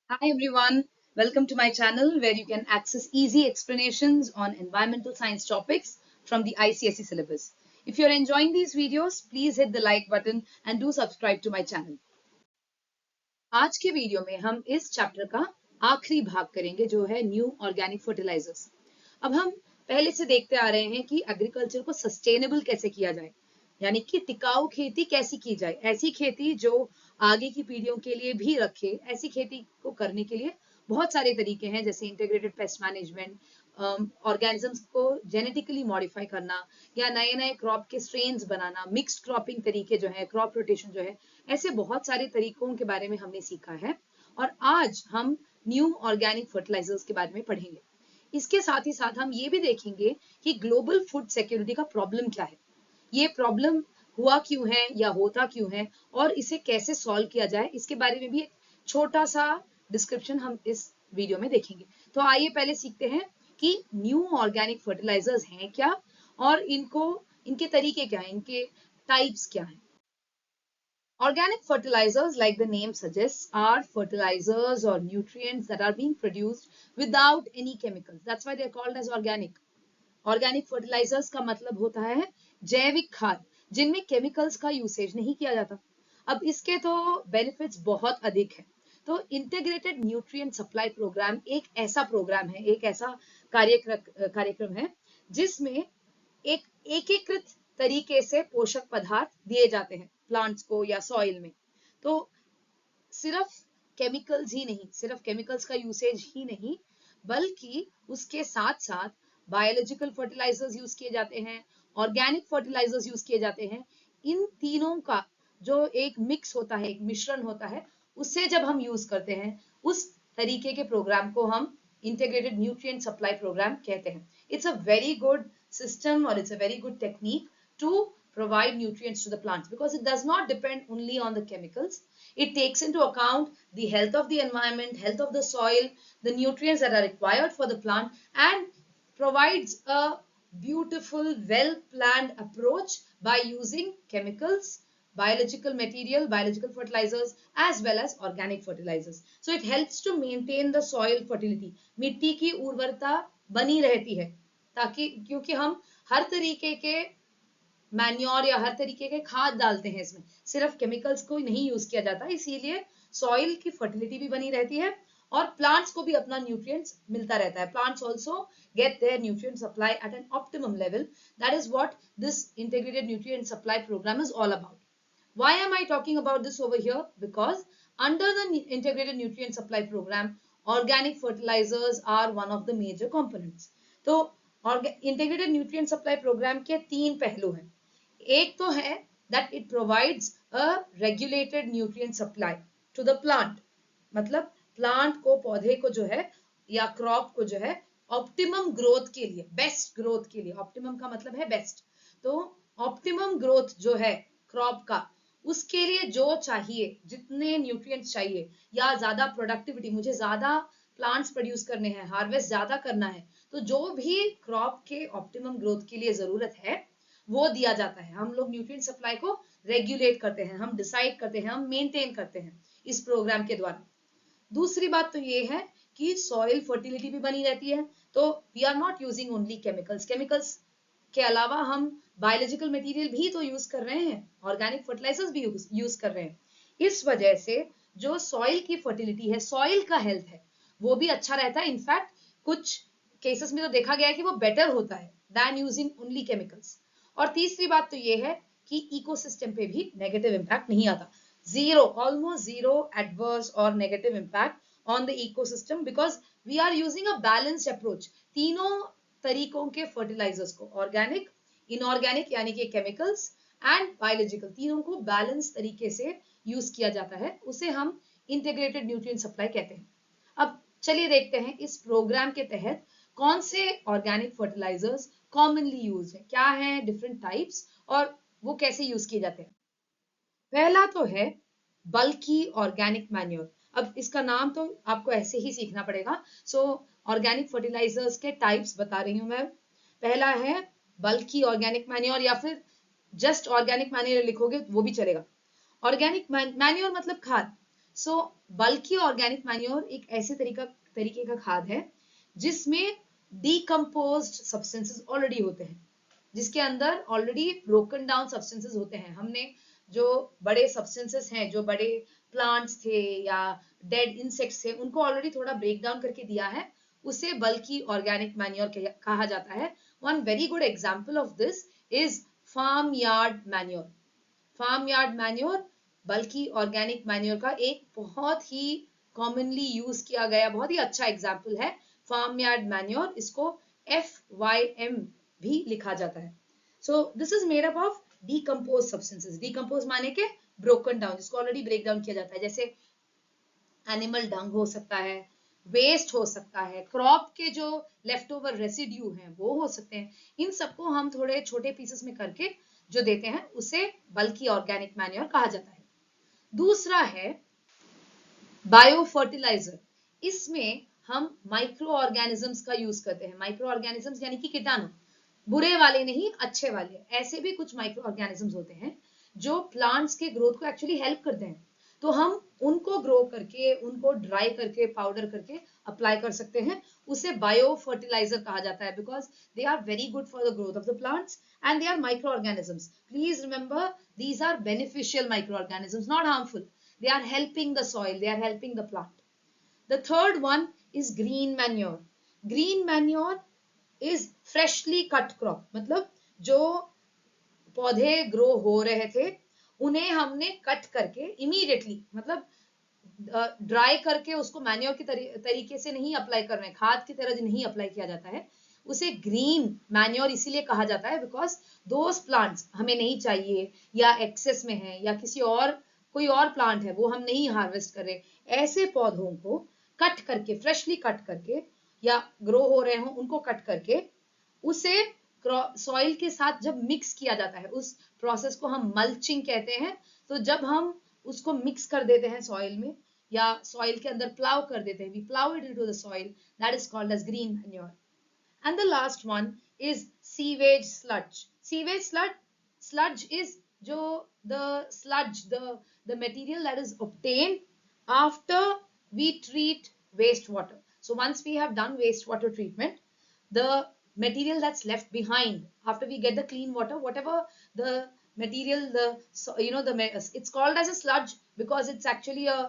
Hi everyone, welcome to my channel where you can access easy explanations on environmental science topics from the ICSE syllabus. If you're enjoying these videos, please hit the like button and do subscribe to my channel. आज के video में हम इस chapter का आखिरी भाग करेंगे जो है न्यू ऑर्गेनिक फर्टिलाइजर्स। अब हम पहले से देखते आ रहे हैं कि एग्रीकल्चर को सस्टेनेबल कैसे किया जाए, यानी कि टिकाऊ खेती कैसी की जाए, ऐसी खेती जो आगे की पीढ़ियों के लिए भी रखे। ऐसी खेती को करने के लिए बहुत सारे तरीके हैं, जैसे इंटीग्रेटेड पेस्ट मैनेजमेंट, ऑर्गेनिजम्स को जेनेटिकली मॉडिफाई करना या नए नए क्रॉप के स्ट्रेन्स बनाना, मिक्स्ड क्रॉपिंग तरीके जो है, क्रॉप रोटेशन जो है, ऐसे बहुत सारे तरीकों के बारे में हमने सीखा है। और आज हम न्यू ऑर्गेनिक फर्टिलाइजर्स के बारे में पढ़ेंगे। इसके साथ ही साथ हम ये भी देखेंगे कि ग्लोबल फूड सिक्योरिटी का प्रॉब्लम क्या है, ये प्रॉब्लम हुआ क्यों है या होता क्यों है और इसे कैसे सॉल्व किया जाए, इसके बारे में भी एक छोटा सा डिस्क्रिप्शन हम इस वीडियो में देखेंगे। तो आइए पहले सीखते हैं कि न्यू ऑर्गेनिक फर्टिलाइजर्स हैं क्या और इनके तरीके क्या हैं, इनके टाइप्स क्या हैं। Organic fertilizers, like the name suggests, are fertilizers or nutrients that are being produced without any chemicals. That's why they're called as organic. Organic fertilisers का मतलब होता है जैविक खाद, जिनमें केमिकल्स का यूसेज नहीं किया जाता। अब इसके तो बेनिफिट्स बहुत अधिक हैं। तो इंटीग्रेटेड न्यूट्रिएंट सप्लाई प्रोग्राम एक ऐसा प्रोग्राम है, एक ऐसा कार्यक्रम है जिसमें एक एकीकृत तरीके से पोषक पदार्थ दिए जाते हैं प्लांट्स को या सॉइल में। तो सिर्फ केमिकल्स ही नहीं, सिर्फ केमिकल्स का यूसेज ही नहीं, बल्कि उसके साथ साथ बायोलॉजिकल फर्टिलाइजर्स यूज किए जाते हैं, ऑर्गेनिक फर्टिलाइजर्स यूज किए जाते हैं। इन तीनों का जो एक मिक्स होता है, एक मिश्रण होता है, उससे जब हम यूज करते हैं, उस तरीके के प्रोग्राम को हम इंटीग्रेटेड न्यूट्रिएंट सप्लाई प्रोग्राम कहते हैं। It's a very good system or it's a very good technique to provide nutrients to the plants because it does not depend only on the chemicals. It takes into account the health of the environment, health of the soil, the nutrients that are required for the plant, and provides a beautiful, well-planned approach by using chemicals, biological material, biological fertilizers, as well as organic fertilizers. So it helps to maintain the soil fertility. मिट्टी की उर्वरता बनी रहती है, ताकि क्योंकि हम हर तरीके के मैन्योर या हर तरीके के खाद डालते हैं, इसमें सिर्फ केमिकल्स को नहीं यूज किया जाता, इसीलिए सॉइल की फर्टिलिटी भी बनी रहती है और प्लांट्स को भी अपना न्यूट्रिएंट्स मिलता रहता है। Plants also get their nutrient supply at an optimum level. That is what this integrated nutrient supply programme is all about. Why am I talking about this over here? Because under the integrated nutrient supply program, organic fertilizers are one of the major components. तो integrated nutrient supply programme के तीन पहलू हैं। एक तो है that it provides a regulated nutrient supply to the plant, मतलब plant को, पौधे को जो है या क्रॉप को जो है ऑप्टिमम ग्रोथ के लिए, बेस्ट ग्रोथ के लिए, ऑप्टिमम का मतलब है बेस्ट, तो ऑप्टिमम ग्रोथ जो है क्रॉप का, उसके लिए जो चाहिए, जितने न्यूट्रिएंट्स चाहिए या ज्यादा प्रोडक्टिविटी, मुझे ज्यादा प्लांट्स प्रोड्यूस करने हैं, हार्वेस्ट ज्यादा करना है, तो जो भी क्रॉप के ऑप्टिमम ग्रोथ के लिए जरूरत है वो दिया जाता है। हम लोग न्यूट्रिएंट सप्लाई को रेगुलेट करते हैं, हम डिसाइड करते हैं, हम मेंटेन करते हैं इस प्रोग्राम के द्वारा। दूसरी बात तो ये है कि सॉइल फर्टिलिटी भी बनी रहती है। तो we are not using only chemicals के अलावा हम बायोलॉजिकल मटेरियल भी तो यूज कर रहे हैं, ऑर्गेनिक फर्टिलाइजर्स भी यूज कर रहे हैं। इस वजह से जो सॉइल की फर्टिलिटी है, सॉइल का हेल्थ है, वो भी अच्छा रहता है। इनफैक्ट कुछ केसेस में तो देखा गया है कि वो बेटर होता है दैन यूजिंग ओनली केमिकल्स। और तीसरी बात तो ये है कि इकोसिस्टम पे भी नेगेटिव इंपैक्ट नहीं आता। जीरो, ऑलमोस्ट जीरो एडवर्स और negative impact on the ecosystem because we are using a balanced approach. तीनों तरीकों के फर्टिलाइजर्स को, ऑर्गेनिक, इनऑर्गेनिक यानी कि केमिकल्स एंड बायोलॉजिकल, तीनों को बैलेंस तरीके से यूज किया जाता है, उसे हम इंटीग्रेटेड न्यूट्रिएंट सप्लाई कहते हैं। अब चलिए देखते हैं इस प्रोग्राम के तहत कौन से ऑर्गेनिक फर्टिलाइजर्स कॉमनली यूज है, क्या है डिफरेंट टाइप्स और वो कैसे यूज किए जाते हैं। पहला तो है बल्की ऑर्गेनिक मैन्योर। अब इसका नाम तो आपको ऐसे ही सीखना पड़ेगा। सो ऑर्गेनिक फर्टिलाइजर्स के टाइप्स बता रही हूं मैं। पहला है बल्की ऑर्गेनिक मैन्योर, या फिर जस्ट ऑर्गेनिक मैन्योर लिखोगे वो भी चलेगा। ऑर्गेनिक मैन्योर मतलब खाद। सो बल्कि ऑर्गेनिक मैन्योर एक ऐसे तरीके का खाद है जिसमें डीकम्पोज्ड सब्सटेंसेस ऑलरेडी होते हैं, जिसके अंदर ऑलरेडी ब्रोकन डाउन सब्सटेंसेस होते हैं। हमने जो बड़े सब्सटेंसेस हैं, जो बड़े प्लांट्स थे या डेड इंसेक्ट्स थे, उनको ऑलरेडी थोड़ा ब्रेक डाउन करके दिया है, उसे बल्कि ऑर्गेनिक मैन्योर कहा जाता है। One very good example of this is farmyard manure. Farmyard manure बल्कि ऑर्गेनिक मैन्योर का एक बहुत ही कॉमनली यूज किया गया बहुत ही अच्छा एग्जाम्पल है फार्म यार्ड मैन्योर। इसको FYM भी लिखा जाता है। So this is made up of decompose substances. Decompose माने के ब्रोकन डाउन, जिसको ऑलरेडी ब्रेक डाउन किया जाता है, जैसे एनिमल डंग हो सकता है, वेस्ट हो सकता है, क्रॉप के जो लेफ्ट ओवर रेसिड्यू हैं वो हो सकते हैं। इन सबको हम थोड़े छोटे पीसेस में करके जो देते हैं उसे बल्कि ऑर्गेनिक मैन्योर कहा जाता है। दूसरा है बायो फर्टिलाइजर। इसमें हम माइक्रो ऑर्गेनिजम्स का यूज करते हैं। माइक्रो ऑर्गेनिजम्स यानी कि कीटाणु, बुरे वाले नहीं, अच्छे वाले। ऐसे भी कुछ माइक्रो ऑर्गेनिजम्स होते हैं जो प्लांट्स के ग्रोथ को एक्चुअली हेल्प करते हैं। तो हम उनको ग्रो करके, उनको ड्राई करके, पाउडर करके अप्लाई कर सकते हैं। उसे बायो फर्टिलाइजर कहा जाता है because they are very good for the growth of the plants and they are microorganisms. Please remember, these are beneficial microorganisms, not harmful. They are helping the soil, they are helping the plant. The third one is green manure. Green manure is freshly cut crop. मतलब जो पौधे grow हो रहे थे उन्हें हमने cut करके immediately, मतलब ड्राई करके उसको मैन्योर की तरीके से नहीं अप्लाई कर रहे हैं, खाद की तरह नहीं अप्लाई किया जाता है। उसे ग्रीन मैन्योर इसीलिए कहा जाता है बिकॉज दोस प्लांट्स हमें नहीं चाहिए या एक्सेस में है या किसी और कोई और प्लांट है वो हम नहीं हार्वेस्ट कर रहे, ऐसे पौधों को कट करके, फ्रेशली कट करके या ग्रो हो रहे हो उनको कट करके उसे सॉइल के साथ जब मिक्स किया जाता है, उस प्रोसेस को हम मल्चिंग कहते हैं। तो जब हम उसको मिक्स कर देते हैं सॉइल में या सॉइल के अंदर प्लाव कर देते हैं, we plough it into the soil, that is called as green manure. And the last one is sewage sludge. Sewage sludge is the sludge, the material that is obtained after we treat wastewater. So once we have done wastewater treatment, the material that's left behind after we get the clean water, whatever the material, it's called as a sludge because it's actually a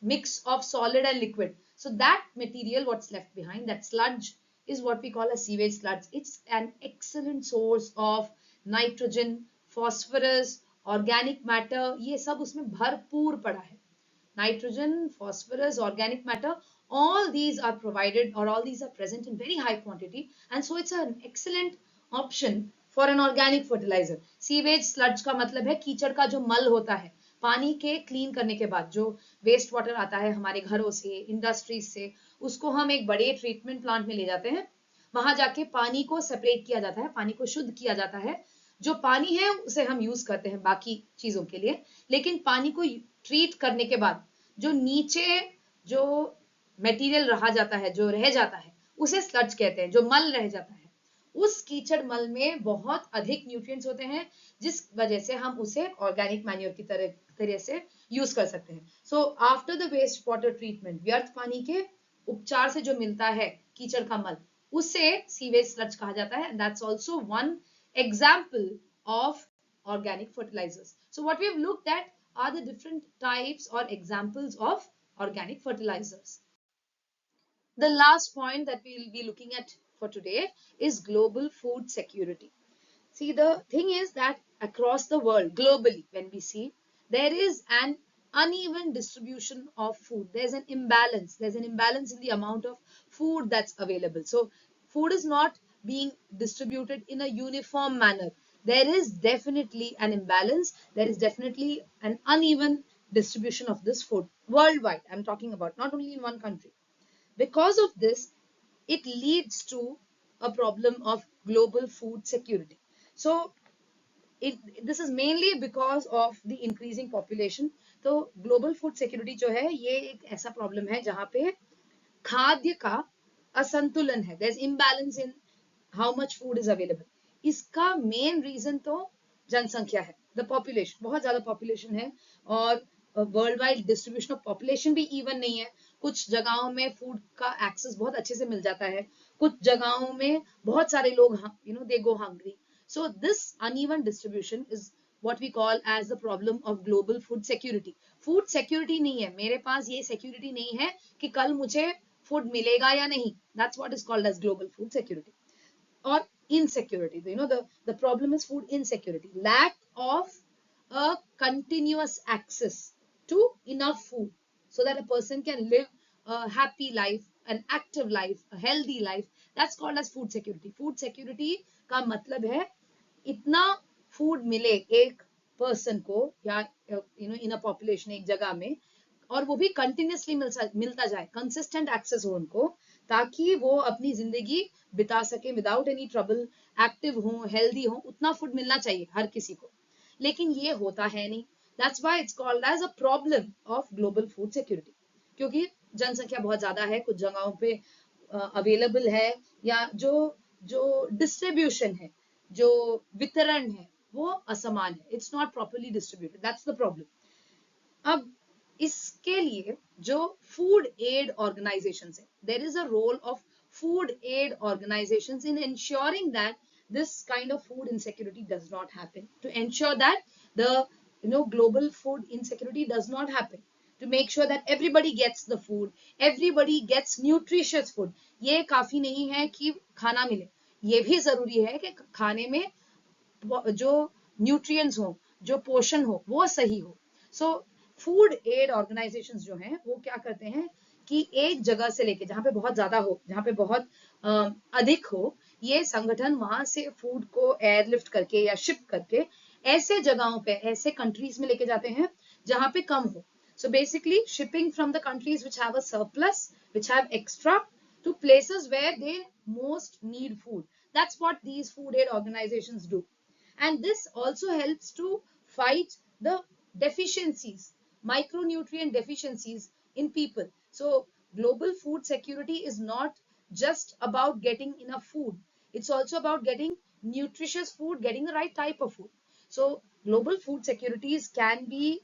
mix of solid and liquid. So that material, what's left behind, that sludge, is what we call a sewage sludge. It's an excellent source of nitrogen, phosphorus, organic matter. ये सब उसमें भरपूर पड़ा है. Nitrogen, phosphorus, organic matter, all these are provided or all these are present in very high quantity, and so it's an excellent option for an organic fertilizer. Sewage sludge का मतलब है कीचड़ का जो मल होता है, पानी के क्लीन करने के बाद जो वेस्ट वाटर आता है हमारे घरों से, इंडस्ट्रीज से, उसको हम एक बड़े ट्रीटमेंट प्लांट में ले जाते हैं। वहां जाके पानी को सेपरेट किया जाता है, पानी को शुद्ध किया जाता है। जो पानी है उसे हम यूज करते हैं बाकी चीजों के लिए, लेकिन पानी को ट्रीट करने के बाद जो नीचे जो मटेरियल रह जाता है, जो रह जाता है, उसे स्लज कहते हैं, जो मल रह जाता है। उस कीचड़ मल में बहुत अधिक न्यूट्रिएंट्स होते हैं जिस वजह से हम उसे ऑर्गेनिक मैन्योर की तरह से यूज कर सकते हैं। So after the waste water treatment, व्यर्थ पानी के उपचार से जो मिलता है कीचड़ का मल, उसे सीवेज स्लज कहा जाता है। That's also one example of organic fertilizers. So what we have looked at are the different types or examples of organic fertilizers. The last point that we will be looking at for today is global food security. See, the thing is that across the world, globally, when we see, there is an uneven distribution of food. There's an imbalance. There's an imbalance in the amount of food that's available. So food is not being distributed in a uniform manner. There is definitely an imbalance. There is definitely an uneven distribution of this food worldwide. I'm talking about not only in one country. Because of this, it leads to a problem of global food security. So this is mainly because of the increasing population. तो global food security जो है ये एक ऐसा problem है जहाँ पे खाद्य का असंतुलन है. There's imbalance in how much food is available. इसका main reason तो जनसंख्या है, the population. बहुत ज्यादा population है और world wide distribution of population भी इवन नहीं है। कुछ जगहों में फूड का एक्सेस बहुत अच्छे से मिल जाता है, कुछ जगहों में बहुत सारे लोग they go hungry. So this uneven distribution is what we call as the problem of global food security. Food security नहीं है, मेरे पास ये security नहीं है कि कल मुझे food मिलेगा या नहीं. That's what is called as global food security. Or insecurity. The problem is food insecurity. Lack of a continuous access to enough food so that a person can live a happy life, an active life, a healthy life. That's called as food security. Food security का मतलब है इतना food मिले एक person को या इन a population एक जगह में, और वो भी कंटिन्यूसली मिलता जाए, कंसिस्टेंट एक्सेस हो उनको, ताकि वो अपनी जिंदगी बिता सके विदाउट एनी ट्रबल, एक्टिव हो, हेल्दी हो। उतना फूड मिलना चाहिए हर किसी को, लेकिन ये होता है नहीं। That's why it's called as a problem of global food security, क्योंकि जनसंख्या बहुत ज्यादा है, कुछ जगहों पे अवेलेबल है, या जो जो डिस्ट्रीब्यूशन है, जो वितरण है, वो असमान है, it's not properly distributed. That's the problem. अब इसके लिए जो फूड एड ऑर्गेनाइजेशंस है, there is a role of food aid organisations in ensuring that this kind of food insecurity does not happen, to ensure that the global food insecurity does not happen, to make sure that everybody gets the food, everybody gets nutritious food. ये काफी नहीं है कि खाना मिले, ये भी जरूरी है कि खाने में जो न्यूट्रिएंट्स हो, जो पोषण हो, वो सही हो। सो फूड एड ऑर्गेनाइजेशंस जो हैं वो क्या करते हैं कि एक जगह से लेके जहाँ पे बहुत ज्यादा हो, जहाँ पे बहुत अधिक हो, ये संगठन वहां से फूड को एयरलिफ्ट करके या शिप करके ऐसे जगहों पे, ऐसे कंट्रीज में लेके जाते हैं जहाँ पे कम हो। So basically shipping from the countries which have a surplus, which have extra, to places where they most need food. That's what these food aid organizations do. And this also helps to fight the deficiencies, micronutrient deficiencies in people. So global food security is not just about getting enough food, it's also about getting nutritious food, getting the right type of food. So global food securities can be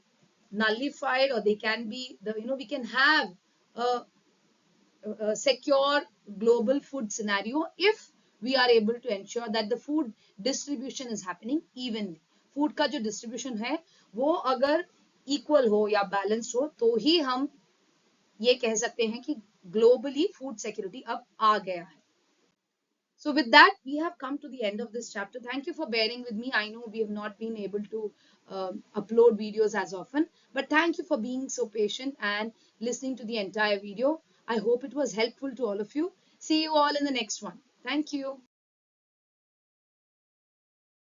nullified, or they can be we can have a secure global food scenario if we are able to ensure that the food distribution is happening evenly. Food का जो distribution है वो अगर equal हो या balanced हो, तो ही हम ये कह सकते हैं कि ग्लोबली फूड सिक्योरिटी अब आ गया है। So with that, we have come to the end of this chapter. Thank you for bearing with me. I know we have not been able to upload videos as often, but thank you for being so patient and listening to the entire video. I hope it was helpful to all of you. See you all in the next one. Thank you.